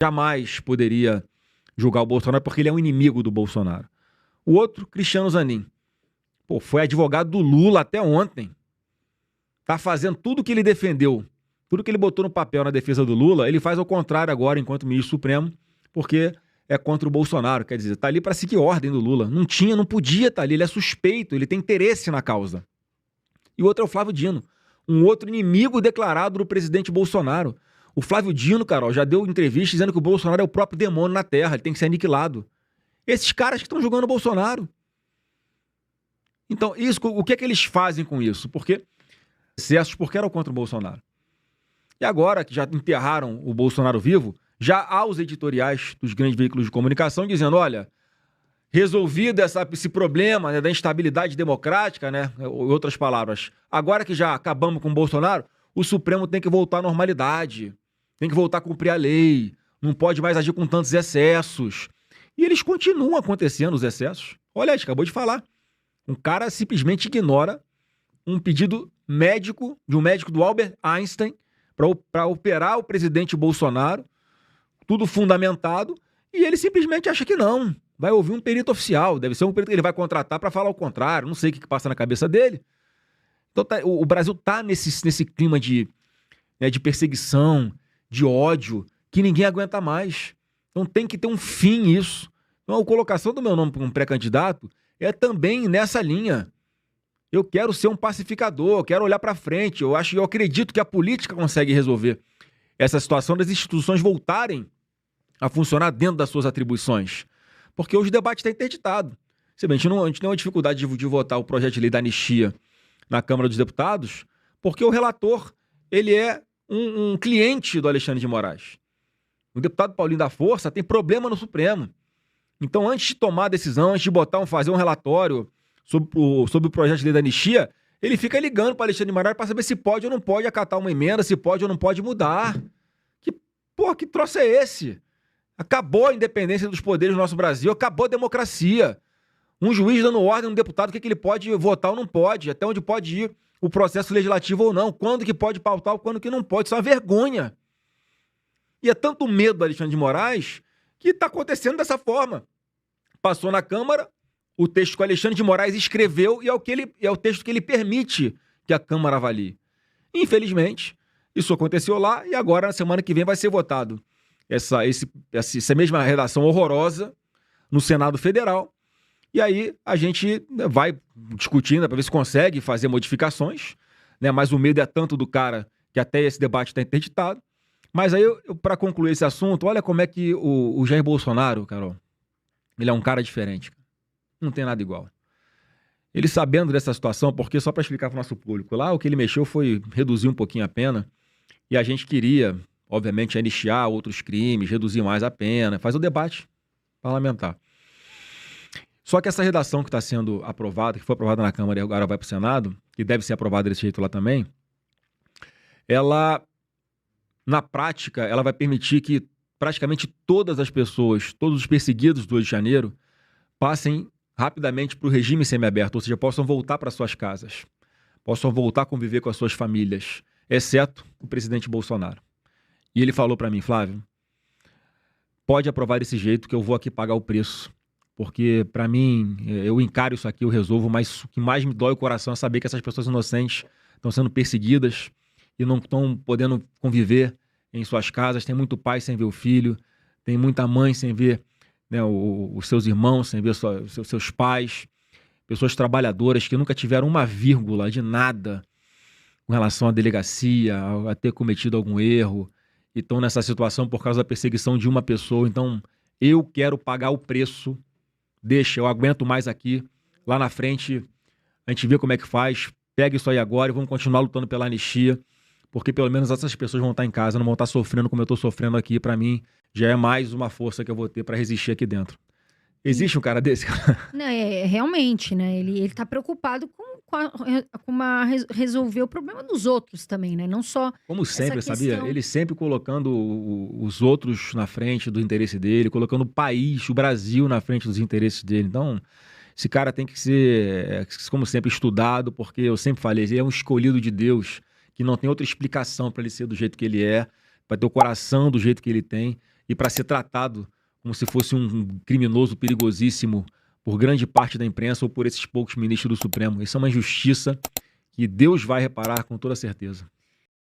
jamais poderia julgar o Bolsonaro porque ele é um inimigo do Bolsonaro. O outro, Cristiano Zanin. Pô, foi advogado do Lula até ontem. Tá fazendo tudo que ele defendeu, tudo que ele botou no papel na defesa do Lula, ele faz ao contrário agora enquanto ministro supremo, porque é contra o Bolsonaro. Quer dizer, tá ali para seguir ordem do Lula. Não podia estar ali, ele é suspeito, ele tem interesse na causa. E o outro é o Flávio Dino, um outro inimigo declarado do presidente Bolsonaro. O Flávio Dino, Carol, já deu entrevista dizendo que o Bolsonaro é o próprio demônio na Terra, ele tem que ser aniquilado. Esses caras que estão julgando o Bolsonaro. Então, isso, o que é que eles fazem com isso? Porque eram contra o Bolsonaro. E agora que já enterraram o Bolsonaro vivo, já há os editoriais dos grandes veículos de comunicação dizendo, olha, resolvido esse problema, né, da instabilidade democrática, né, em outras palavras, agora que já acabamos com o Bolsonaro, o Supremo tem que voltar à normalidade, tem que voltar a cumprir a lei, não pode mais agir com tantos excessos. E eles continuam acontecendo, os excessos. Olha, a gente acabou de falar. Um cara simplesmente ignora um pedido médico, de um médico do Albert Einstein, para operar o presidente Bolsonaro, tudo fundamentado, e ele simplesmente acha que não. Vai ouvir um perito oficial, deve ser um perito que ele vai contratar para falar o contrário, não sei o que passa na cabeça dele. Então o Brasil está nesse clima de perseguição, de ódio, que ninguém aguenta mais. Então tem que ter um fim isso. Então a colocação do meu nome para um pré-candidato é também nessa linha. Eu quero ser um pacificador, eu quero olhar para frente, eu acredito que a política consegue resolver essa situação das instituições voltarem a funcionar dentro das suas atribuições. Porque hoje o debate está interditado. A gente não tem uma dificuldade de votar o projeto de lei da anistia na Câmara dos Deputados, porque o relator ele é um cliente do Alexandre de Moraes. O deputado Paulinho da Força tem problema no Supremo. Então, antes de tomar a decisão, antes de fazer um relatório sobre o projeto de lei da anistia, ele fica ligando para Alexandre de Moraes para saber se pode ou não pode acatar uma emenda, se pode ou não pode mudar. Que troço é esse? Acabou a independência dos poderes no nosso Brasil, acabou a democracia. Um juiz dando ordem a um deputado o que ele pode votar ou não pode, até onde pode ir o processo legislativo ou não, quando que pode pautar ou quando que não pode. Isso é uma vergonha. E é tanto medo do Alexandre de Moraes que está acontecendo dessa forma. Passou na Câmara, o texto que o Alexandre de Moraes escreveu e é o texto que ele permite que a Câmara avalie. Infelizmente, isso aconteceu lá e agora, na semana que vem, vai ser votado essa mesma redação horrorosa no Senado Federal. E aí a gente vai discutindo para ver se consegue fazer modificações, né? Mas o medo é tanto do cara que até esse debate está interditado. Mas aí, para concluir esse assunto, olha como é que o Jair Bolsonaro, Carol, ele é um cara diferente. Não tem nada igual. Ele sabendo dessa situação, porque só para explicar para o nosso público, lá o que ele mexeu foi reduzir um pouquinho a pena e a gente queria, obviamente, anistiar outros crimes, reduzir mais a pena, fazer o debate parlamentar. Só que essa redação que está sendo aprovada, que foi aprovada na Câmara e agora vai para o Senado, que deve ser aprovada desse jeito lá também, ela, na prática, ela vai permitir que praticamente todas as pessoas, todos os perseguidos do 8 de janeiro, passem rapidamente para o regime semiaberto, ou seja, possam voltar para suas casas, possam voltar a conviver com as suas famílias, exceto o presidente Bolsonaro. E ele falou para mim, Flávio, pode aprovar desse jeito que eu vou aqui pagar o preço, porque para mim, eu encaro isso aqui, eu resolvo, mas o que mais me dói o coração é saber que essas pessoas inocentes estão sendo perseguidas e não estão podendo conviver em suas casas, tem muito pai sem ver o filho, tem muita mãe sem ver, né, os seus irmãos, sem ver seus pais, pessoas trabalhadoras que nunca tiveram uma vírgula de nada com relação à delegacia, a ter cometido algum erro, e estão nessa situação por causa da perseguição de uma pessoa. Então, eu quero pagar o preço, eu aguento mais aqui, lá na frente a gente vê como é que faz, pega isso aí agora e vamos continuar lutando pela anistia, porque pelo menos essas pessoas vão estar em casa, não vão estar sofrendo como eu estou sofrendo aqui. Para mim, já é mais uma força que eu vou ter para resistir aqui dentro. Existe um cara desse? Não, realmente, né? Ele tá preocupado resolver o problema dos outros também, né? Não só Como sempre, essa sabia? questão. Ele sempre colocando os outros na frente do interesse dele, colocando o país, o Brasil na frente dos interesses dele. Então, esse cara tem que ser, como sempre, estudado, porque eu sempre falei, ele é um escolhido de Deus, que não tem outra explicação para ele ser do jeito que ele é, para ter o coração do jeito que ele tem. e para ser tratado como se fosse um criminoso perigosíssimo por grande parte da imprensa ou por esses poucos ministros do Supremo. Isso é uma injustiça que Deus vai reparar com toda certeza.